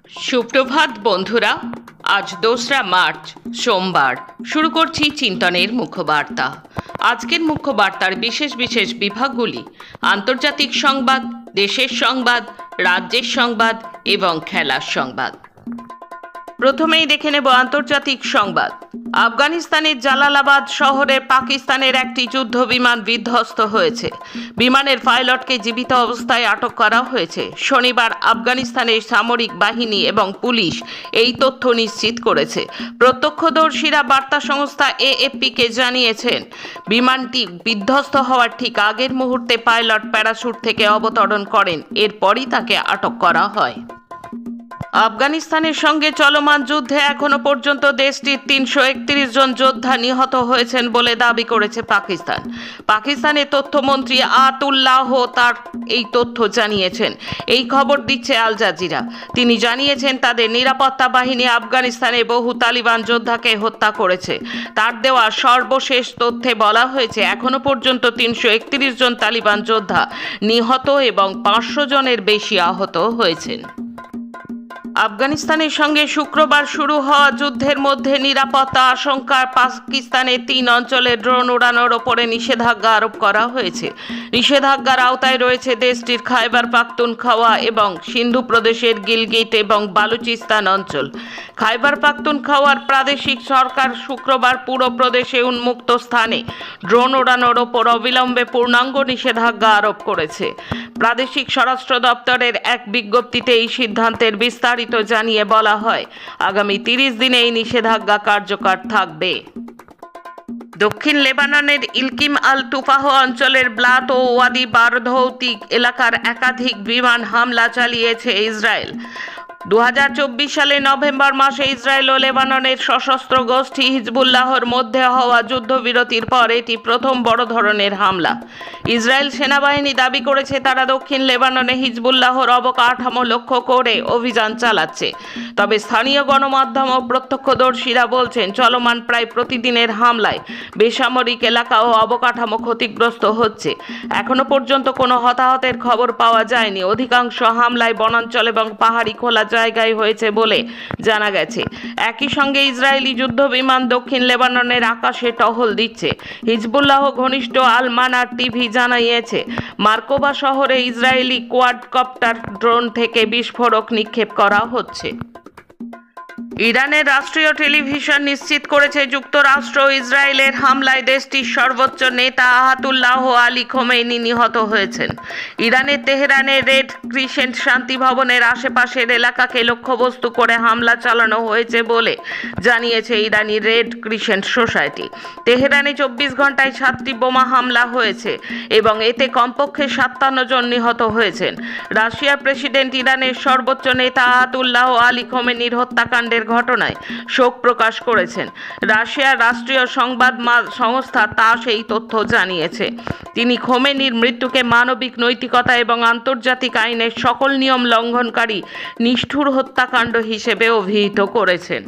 সুপ্রভাত বন্ধুরা, আজ 2রা মার্চ সোমবার। শুরু করছি চিন্তনের মুখ্যবার্তা। আজকের মুখ্যবার্তার বিশেষ বিশেষ বিভাগগুলি: আন্তর্জাতিক সংবাদ, দেশের সংবাদ, রাজ্যের সংবাদ এবং খেলার সংবাদ। প্রথমেই দেখে নেব আন্তর্জাতিক সংবাদ। আফগানিস্তানের জালালাবাদ শহরে পাকিস্তানের একটি যুদ্ধ বিমান বিধ্বস্ত হয়েছে। বিমানের পাইলটকে জীবিত অবস্থায় আটক করা হয়েছে। শনিবার আফগানিস্তানের সামরিক বাহিনী এবং পুলিশ এই তথ্য নিশ্চিত করেছে। প্রত্যক্ষদর্শীরা বার্তা সংস্থা এএফপিকে জানিয়েছেন, বিমানটি বিধ্বস্ত হওয়ার ঠিক আগের মুহূর্তে পাইলট প্যারাশুট থেকে অবতরণ করেন। এরপরই তাকে আটক করা হয়। আফগানিস্তানের সঙ্গে চলমান যুদ্ধে এখনো পর্যন্ত দেশটির 331 জন যোদ্ধা নিহত হয়েছেন বলে দাবি করেছে পাকিস্তান। পাকিস্তানের তথ্যমন্ত্রী আতুল্লাহ তার এই তথ্য জানিয়েছেন। এই খবর দিচ্ছে আল জাজিরা। তিনি জানিয়েছেন, তাদের নিরাপত্তা বাহিনী আফগানিস্তানে বহু তালিবান যোদ্ধাকে হত্যা করেছে। তার দেওয়া সর্বশেষ তথ্যে বলা হয়েছে, এখনো পর্যন্ত 331 জন তালিবান যোদ্ধা নিহত এবং 500 জনের বেশি আহত হয়েছেন। আফগানিস্তানের সঙ্গে শুক্রবার শুরু হওয়া যুদ্ধের মধ্যে নিরাপত্তা আশঙ্কায় পাকিস্তানের 3 অঞ্চলে ড্রোন উড়ানোর ওপরে নিষেধাজ্ঞা আরোপ করা হয়েছে। নিষেধাজ্ঞার আওতায় রয়েছে দেশটির খাইবার পাখতুনখাওয়া এবং সিন্ধু প্রদেশের গিলগিট এবং বালুচিস্তান অঞ্চল। খাইবার পাখতুনখাওয়ার প্রাদেশিক সরকার শুক্রবার পুরো প্রদেশে উন্মুক্ত স্থানে ড্রোন উড়ানোর ওপর অবিলম্বে পূর্ণাঙ্গ নিষেধাজ্ঞা আরোপ করেছে। প্রাদেশিক স্বরাষ্ট্র দপ্তরের এক বিজ্ঞপ্তিতে এই সিদ্ধান্তের বিস্তারিত জানিয়ে বলা হয়, আগামী 30 দিনে এই নিষেধাজ্ঞা কার্যকর থাকবে। দক্ষিণ লেবাননের ইলকিম আল তুফাহ অঞ্চলের ব্লাত ও ওয়াদি বারধৌতিক এলাকার একাধিক বিমান হামলা চালিয়েছে ইসরায়েল। 2024 সালে নভেম্বর মাসে ইসরায়েল ও লেবাননের সশস্ত্র গোষ্ঠী হিজবুল্লাহর মধ্যে হওয়া যুদ্ধবিরতির পর এটি প্রথম বড় ধরনের হামলা। ইসরায়েল সেনাবাহিনী দাবি করেছে, তারা দক্ষিণ লেবাননে হিজবুল্লাহর অবকাঠামো লক্ষ্য করে অভিযান চালাচ্ছে। তবে স্থানীয় গণমাধ্যম ও প্রত্যক্ষদর্শীরা বলছেন, চলমান প্রায় প্রতিদিনের হামলায় বেসামরিক এলাকা ও অবকাঠামো ক্ষতিগ্রস্ত হচ্ছে। এখনো পর্যন্ত কোনো হতাহতের খবর পাওয়া যায়নি। অধিকাংশ হামলায় বনাঞ্চল এবং পাহাড়ি খোলা জায়গায় হয়েছে বলে জানা গেছে। একই সঙ্গে ইসরায়েলি যুদ্ধ বিমান দক্ষিণ লেবাননের আকাশে টহল দিচ্ছে। হিজবুল্লাহ ঘনিষ্ঠ আল মানার টিভি জানিয়েছে, মার্কোবা শহরে ইসরায়েলি কোয়াডকপ্টার ড্রোন থেকে বিস্ফোরক নিক্ষেপ করা হচ্ছে। ইরানের রাষ্ট্রীয় টেলিভিশন নিশ্চিত করেছে, যুক্তরাষ্ট্র ও ইসরায়েলের হামলায় দেশটির সর্বোচ্চ নেতা আয়াতুল্লাহ আলী খোমেনি নিহত হয়েছেন। ইরানের তেহরানের রেড ক্রিসেন্ট শান্তি ভবনের আশেপাশের এলাকাকে লক্ষ্যবস্তু করে হামলা চালানো হয়েছে বলে জানিয়েছে ইরানি রেড ক্রিসেন্ট সোসাইটি। তেহরানে 24 ঘন্টায় 7টি বোমা হামলা হয়েছে এবং এতে কমপক্ষে 57 জন নিহত হয়েছেন। রাশিয়ার প্রেসিডেন্ট ইরানের সর্বোচ্চ নেতা আয়াতুল্লাহ আলী খোমেনির হত্যাকাণ্ডের ঘটনায় শোক প্রকাশ করেছেন। রাশিয়ার রাষ্ট্রীয় সংবাদ সংস্থা তাস এই তথ্য জানিয়েছে। তিনি খোমেনির মৃত্যুকে মানবিক নৈতিকতা এবং আন্তর্জাতিক আইনের সকল নিয়ম লঙ্ঘনকারী নিষ্ঠুর হত্যাকাণ্ড হিসেবে অভিহিত করেছেন।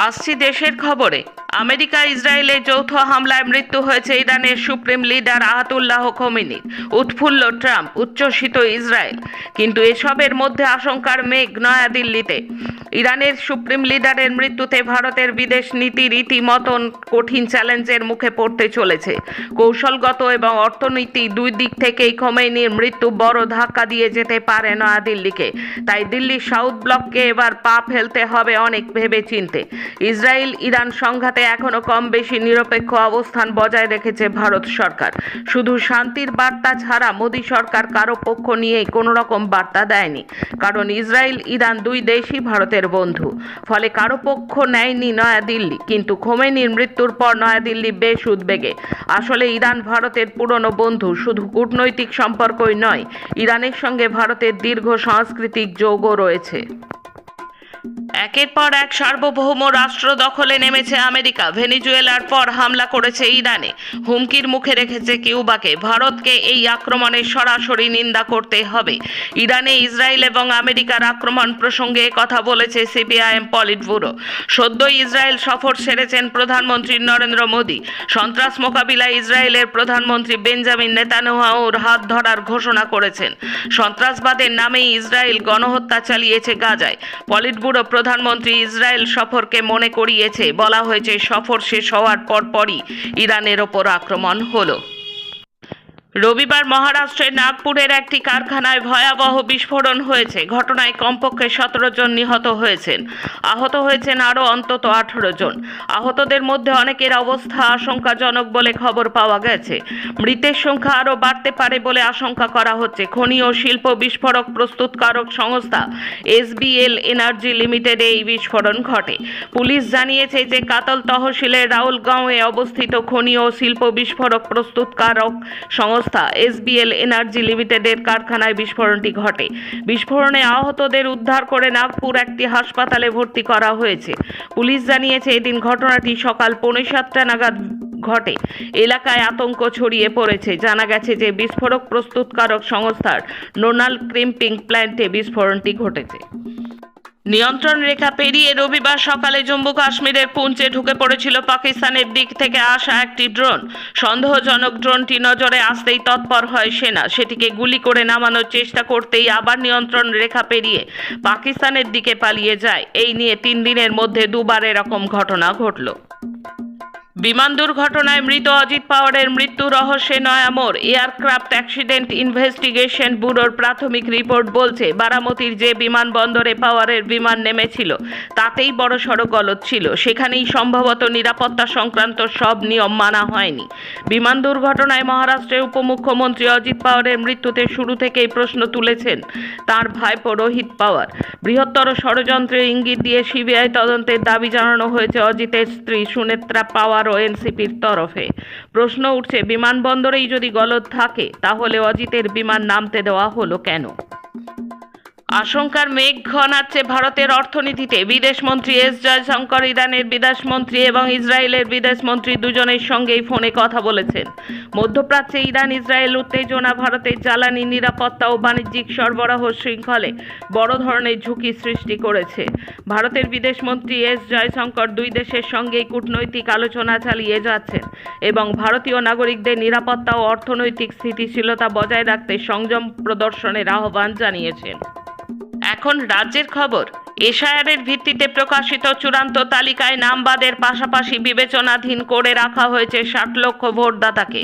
আসছি দেশের খবরে। আমেরিকা ইসরায়েলের যৌথ হামলায় মৃত্যু হয়েছে ইরানের সুপ্রিম লিডার আয়াতুল্লাহ খোমেনির। উৎফুল্ল ট্রাম্প, উচ্ছ্বসিত ইসরায়েল। কিন্তু এসবের মধ্যে আশঙ্কার মেঘ নয়াদিল্লিতে। ইরানের সুপ্রিম লিডারের মৃত্যুতে ভারতের বিদেশ নীতি রীতিমতন কঠিন চ্যালেঞ্জের মুখে পড়তে চলেছে। কৌশলগত এবং অর্থনীতি দুই দিক থেকেই খোমেনির মৃত্যু বড় ধাক্কা দিয়ে যেতে পারে নয়াদিল্লিকে। তাই দিল্লির সাউথ ব্লককে এবার পা ফেলতে হবে অনেক ভেবে চিনতে। ইসরায়েল ইরান সংঘাতে এখনো কম বেশি নিরপেক্ষ অবস্থান বজায় রেখেছে ভারত সরকার। শুধু শান্তির বার্তা ছাড়া মোদী সরকার কারো পক্ষ নিয়ে কোনো রকম বার্তা দেয়নি, কারণ ইসরায়েল ইরান দুই দেশই ভারতের বন্ধু। ফলে কারো পক্ষ নেয়নি নয়াদিল্লি। কিন্তু খোমেনির মৃত্যুর পর নয়াদিল্লি বেশ উদ্বেগে। আসলে ইরান ভারতের পুরনো বন্ধু। শুধু কূটনৈতিক সম্পর্কই নয়, ইরানের সঙ্গে ভারতের দীর্ঘ সাংস্কৃতিক যোগও রয়েছে। একের পর এক সার্বভৌম রাষ্ট্র দখলে নেমেছে আমেরিকা। ভেনেজুয়েলার পর হামলা করেছে ইরানে, হুমকির মুখে রেখেছে কিউবাকে। ভারতকে এই আক্রমণের সরাসরি নিন্দা করতে হবে। ইরানে ইসরায়েল এবং আমেরিকার আক্রমণ প্রসঙ্গে কথা বলেছে সিপিআইএম পলিট ব্যুরো। সদ্যই ইসরায়েল সফর সেরেছেন প্রধানমন্ত্রী নরেন্দ্র মোদী। সন্ত্রাস মোকাবিলায় ইসরায়েলের প্রধানমন্ত্রী বেঞ্জামিন নেতানিয়াহুর হাত ধরার ঘোষণা করেছেন। সন্ত্রাসবাদের নামেই ইসরায়েল গণহত্যা চালিয়েছে গাজায়। পলিট ব্যুরো প্রধানমন্ত্রী ইসরায়েল সফরকে মনে করিয়েছে। বলা হয়েছে, সফর শেষ হওয়ার পরপরই ইরানের ওপর আক্রমণ হলো। রবিবার মহারাষ্ট্রের নাগপুরের একটি কারখানায় ভয়াবহ বিস্ফোরণ হয়েছে। ঘটনায় কমপক্ষে 17 জন নিহত হয়েছেন। আহত হয়েছেন আরও অন্তত 18 জন। আহতদের মধ্যে অনেকের অবস্থা আশঙ্কাজনক বলে খবর পাওয়া গেছে। মৃতের সংখ্যা আরও বাড়তে পারে বলে আশঙ্কা করা হচ্ছে। খনি ও শিল্প বিস্ফোরক প্রস্তুতকারক সংস্থা SBL এনার্জি লিমিটেডে এই বিস্ফোরণ ঘটে। পুলিশ জানিয়েছে যে কাতল তহসিলের রাউলগাঁওয়ে অবস্থিত খনি ও শিল্প বিস্ফোরক প্রস্তুতকারক সংস্থা SBL এনার্জি লিমিটেডের কারখানায় বিস্ফোরণটি ঘটে। বিস্ফোরণে আহতদের উদ্ধার করে নাগপুর একটি হাসপাতালে ভর্তি করা হয়েছে। পুলিশ জানিয়েছে, এদিন ঘটনাটি সকাল 6:45 নাগাদ ঘটে। এলাকায় আতঙ্ক ছড়িয়ে পড়েছে। জানা গেছে যে বিস্ফোরক প্রস্তুতকারক সংস্থার নোনাল ক্রিম্পিং প্ল্যান্টে বিস্ফোরণটি ঘটেছে। নিয়ন্ত্রণ রেখা পেরিয়ে রবিবার সকালে জম্মু কাশ্মীরের পুঞ্চে ঢুকে পড়েছিল পাকিস্তানের দিক থেকে আসা একটি ড্রোন। সন্দেহজনক ড্রোনটি নজরে আসতেই তৎপর হয় সেনা। সেটিকে গুলি করে নামানোর চেষ্টা করতেই আবার নিয়ন্ত্রণ রেখা পেরিয়ে পাকিস্তানের দিকে পালিয়ে যায়। এই নিয়ে 3 দিনের মধ্যে দুবার এরকম ঘটনা ঘটল। বিমান দুর্ঘটনায় মৃত অজিত পাওয়ারের মৃত্যু রহস্যে নয়া মোড়। এয়ারক্রাফট অ্যাক্সিডেন্ট ইনভেস্টিগেশন ব্যুরোর প্রাথমিক রিপোর্ট বলছে, বারামতির যে বিমানবন্দরে পাওয়ারের বিমান নেমেছিল তাতেই বড়সড় গলদ ছিল। সেখানেই সম্ভবত নিরাপত্তা সংক্রান্ত সব নিয়ম মানা হয়নি। বিমান দুর্ঘটনায় মহারাষ্ট্রের উপমুখ্যমন্ত্রী অজিত পাওয়ারের মৃত্যুতে শুরু থেকেই প্রশ্ন তুলেছেন তার ভাইপো রোহিত পাওয়ার। বৃহত্তর ষড়যন্ত্রের ইঙ্গিত দিয়ে সিবিআই তদন্তের দাবি জানানো হয়েছে অজিতের স্ত্রী সুনেত্রা পাওয়ার ও এনসিপির তরফে। প্রশ্ন উঠছে, বিমানবন্দরেই যদি গলদ থাকে তাহলে অজিতের বিমান নামতে দেওয়া হলো কেন? আশঙ্কার মেঘ ঘনাচ্ছে ভারতের অর্থনীতিতে। বিদেশমন্ত্রী এস জয়শঙ্কর ইরানের বিদেশমন্ত্রী এবং ইসরায়েলের বিদেশমন্ত্রী দুজনের সঙ্গেই ফোনে কথা বলেছেন। মধ্যপ্রাচ্যে ইরান ইসরায়েল উত্তেজনা ভারতের জ্বালানি নিরাপত্তা ও বাণিজ্যিক সরবরাহ শৃঙ্খলে বড় ধরনের ঝুঁকি সৃষ্টি করেছে। ভারতের বিদেশমন্ত্রী এস জয়শঙ্কর দুই দেশের সঙ্গেই কূটনৈতিক আলোচনা চালিয়ে যাচ্ছেন এবং ভারতীয় নাগরিকদের নিরাপত্তা ও অর্থনৈতিক স্থিতিশীলতা বজায় রাখতে সংযম প্রদর্শনের আহ্বান জানিয়েছেন। এখন রাজ্যের খবর। এশায়ারের ভিত্তিতে প্রকাশিত চূড়ান্ত তালিকায় নাম বাদের পাশাপাশি বিবেচনাধীন করে রাখা হয়েছে 60 লক্ষ ভোটদাতাকে।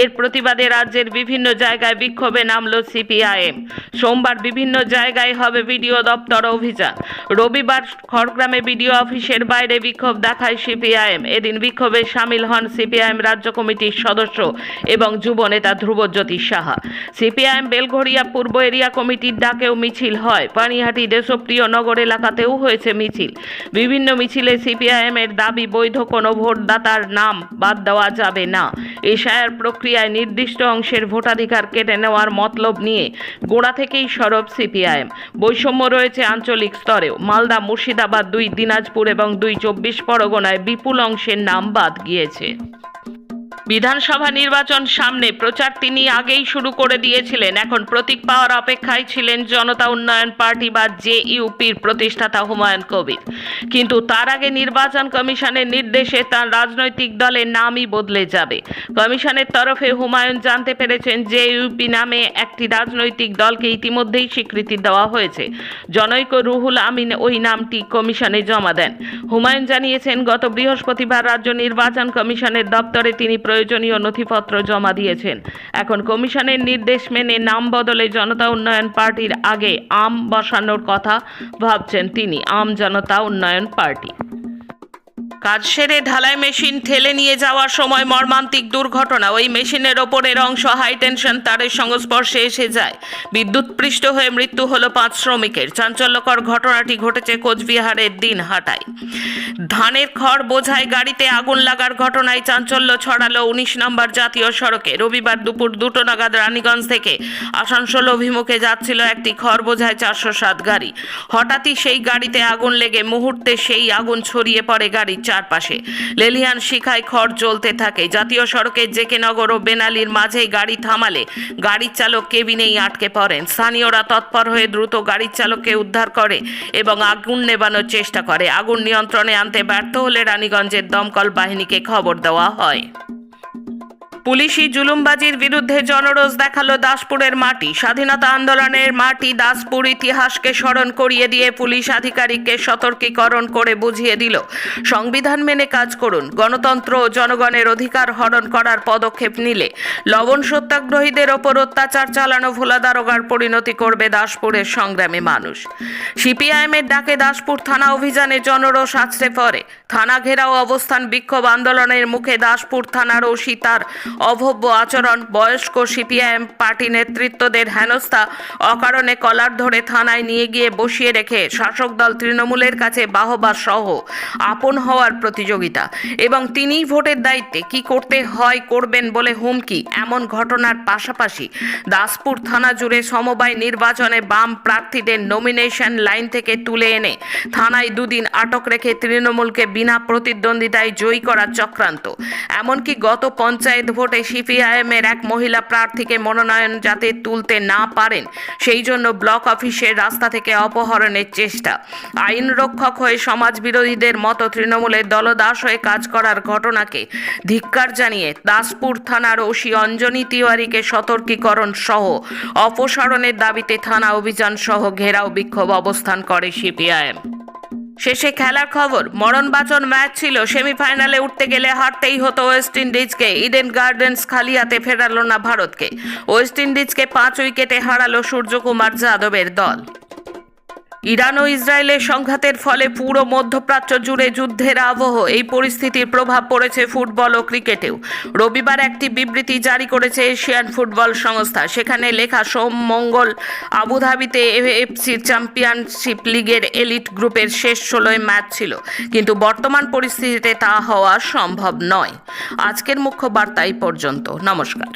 এর প্রতিবাদে রাজ্যের বিভিন্ন জায়গায় বিক্ষোভে নামল সিপিআইএম। সোমবার বিভিন্ন জায়গায় হবে বিডিও দপ্তর অভিযান। রবিবার খড়গ্রামে বিডিও অফিসের বাইরে বিক্ষোভ দেখায় সিপিআইএম। এদিন বিক্ষোভে সামিল হন সিপিআইএম রাজ্য কমিটির সদস্য এবং যুবনেতা ধ্রুবজ্যোতি সাহা। সিপিআইএম বেলঘরিয়া পূর্ব এরিয়া কমিটির ডাকেও মিছিল হয়। পানিহাটি দেশপ্রিয় নগর এলাকাতেও হয়েছে মিছিল। বিভিন্ন মিছিলে সিপিআইএম এর দাবি, বৈধ কোনো ভোটদাতার নাম বাদ দেওয়া যাবে না। এশায়ার প্রক্রিয়ায় নির্দিষ্ট অংশের ভোটাধিকার কেটে নেওয়ার মতলব নিয়ে গোড়া থেকেই সরব সিপিআইএম। বৈষম্য রয়েছে আঞ্চলিক স্তরেও। মালদা, মুর্শিদাবাদ, 2 দিনাজপুর এবং 2 চব্বিশ পরগনায় বিপুল অংশের নাম বাদ গিয়েছে। বিধানসভা নির্বাচন সামনে, প্রচার তিনি আগেই শুরু করে দিয়েছিলেন। এখন প্রতীক পাওয়ার অপেক্ষায় ছিলেন জনতা উন্নয়ন পার্টি বা JUPর প্রতিষ্ঠাতা হুমায়ুন কবির। কিন্তু তার আগে নির্বাচন কমিশনের নির্দেশে তার রাজনৈতিক দলের নামই বদলে যাবে। কমিশনের তরফে হুমায়ুন জানতে পেরেছেন JUP নামে একটি রাজনৈতিক দলকে ইতিমধ্যেই স্বীকৃতি দেওয়া হয়েছে। জনৈক রুহুল আমিন ওই নামটি কমিশনে জমা দেন। হুমায়ুন জানিয়েছেন, গত বৃহস্পতিবার রাজ্য নির্বাচন কমিশনের দপ্তরে তিনি প্রয়োজনীয় নথিপত্র জমা দিয়েছেন। এখন কমিশনের নির্দেশ মেনে নাম বদলে জনতা উন্নয়ন পার্টির আগে আম বসানোর কথা ভাবছেন তিনি। আম জনতা উন্নয়ন পার্টি। কাজ সেরে ঢালাই মেশিন ঠেলে নিয়ে যাওয়ার সময় মর্মান্তিক দুর্ঘটনা। ওই মেশিনের ওপরের অংশ হাই টেনশন তারের সংস্পর্শে এসে যায়। বিদ্যুৎপৃষ্ট হয়ে মৃত্যু হলো 5 শ্রমিকের। চাঞ্চল্যকর ঘটনাটি ঘটেছে কোচবিহারের দিনহাটায়। ধানের খড় বোঝাই গাড়িতে আগুন লাগার ঘটনায় চাঞ্চল্য ছড়ালো 19 নম্বর জাতীয় সড়কে। রবিবার দুপুর 2টো নাগাদ রানীগঞ্জ থেকে আসানসোল অভিমুখে যাচ্ছিল একটি খড় বোঝাই 407 গাড়ি। হঠাৎই সেই গাড়িতে আগুন লেগে মুহূর্তে সেই আগুন ছড়িয়ে পড়ে গাড়ির চারপাশে। লেলিহান শিখায় খড় জ্বলতে থাকে। জাতীয় সড়কের জেকে নগর ও বেনালির মাঝেই গাড়ি থামালে গাড়ির চালক কেবিনেই আটকে পড়েন। স্থানীয়রা তৎপর হয়ে দ্রুত গাড়ির চালককে উদ্ধার করে এবং আগুন নেভানোর চেষ্টা করে। আগুন নিয়ন্ত্রণে আনতে ব্যর্থ হলে রানীগঞ্জের দমকল বাহিনীকে খবর দেওয়া হয়। পুলিশি জুলুমবাজির বিরুদ্ধে জনরোষ দেখালো দাসপুরের মাটি। স্বাধীনতা আন্দোলনের মাটি দাসপুর ইতিহাসকে স্মরণ করিয়ে দিয়ে পুলিশ আধিকারিককে সতর্কীকরণ করে বুঝিয়ে দিল, সংবিধান মেনে কাজ করুন। গণতন্ত্র ও জনগণের অধিকার হরণ করার পদক্ষেপ নিলে লবণ সত্যাগ্রহীদের ওপর অত্যাচার চালানো ভোলা দারোগার পরিণতি করবে দাসপুরের সংগ্রামী মানুষ। সিপিআইএমের ডাকে দাসপুর থানা অভিযানে জনরোষ আছড়ে পড়ে। থানা ঘেরাও অবস্থান, বিক্ষোভ আন্দোলনের মুখে দাসপুর থানার ওসি তার অভব্য আচরণ, বয়স্ক সিপিআইএম পার্টি নেতৃত্বদের হেনস্থা, অকারণে কলার ধরে থানায় নিয়ে গিয়ে বসিয়ে রেখে শাসক দল তৃণমূলের কাছে বাহবা সহ আপন হওয়ার প্রতিযোগিতা এবং তিনিই ভোটের দায়িত্বে কি করতে হয় করবেন বলে হুমকি, এমন ঘটনার পাশাপাশি দাসপুর থানা জুড়ে সমবায় নির্বাচনে বাম প্রার্থীদের নমিনেশন লাইন থেকে তুলে এনে থানায় 2 দিন আটক রেখে তৃণমূলকে বিনা প্রতিদ্বন্দ্বিতায় জয়ী করার চক্রান্ত। এমনকি গত পঞ্চায়েত ভোটে সিপিআইএমের এক মহিলা প্রার্থীকে মনোনয়ন যাতে তুলতে না পারেন সেই জন্য ব্লক অফিসের রাস্তা থেকে অপহরণের চেষ্টা। আইন রক্ষক হয়ে সমাজ বিরোধীদের মতো তৃণমূলের দলদাস হয়ে কাজ করার ঘটনাকে ধিক্কার জানিয়ে দাসপুর থানার ওসি অঞ্জনী তিওয়ারিকে সতর্কীকরণ সহ অপসারণের দাবিতে থানা অভিযান সহ ঘেরাও বিক্ষোভ অবস্থান করে সিপিআইএম। শেষে খেলার খবর। মরণবাচন ম্যাচ ছিল। সেমিফাইনালে উঠতে গেলে হারতেই হতো ওয়েস্ট ইন্ডিজকে। ইডেন গার্ডেন্স খালি হাতে ফেরালো না ভারতকে। ওয়েস্ট ইন্ডিজকে 5 উইকেটে হারালো সূর্যকুমার যাদবের দল। ইরান ও ইসরায়েলের সংঘাতের ফলে পুরো মধ্যপ্রাচ্য জুড়ে যুদ্ধের আবহ। এই পরিস্থিতির প্রভাব পড়েছে ফুটবল ও ক্রিকেটেও। রবিবার একটি বিবৃতি জারি করেছে এশিয়ান ফুটবল সংস্থা। সেখানে লেখা, সোম মঙ্গল আবুধাবিতে এএফসি চ্যাম্পিয়নশিপ লিগের এলিট গ্রুপের শেষ 16 ম্যাচ ছিল, কিন্তু বর্তমান পরিস্থিতিতে তা হওয়া সম্ভব নয়। আজকের মুখ্য বার্তা এই পর্যন্ত। নমস্কার।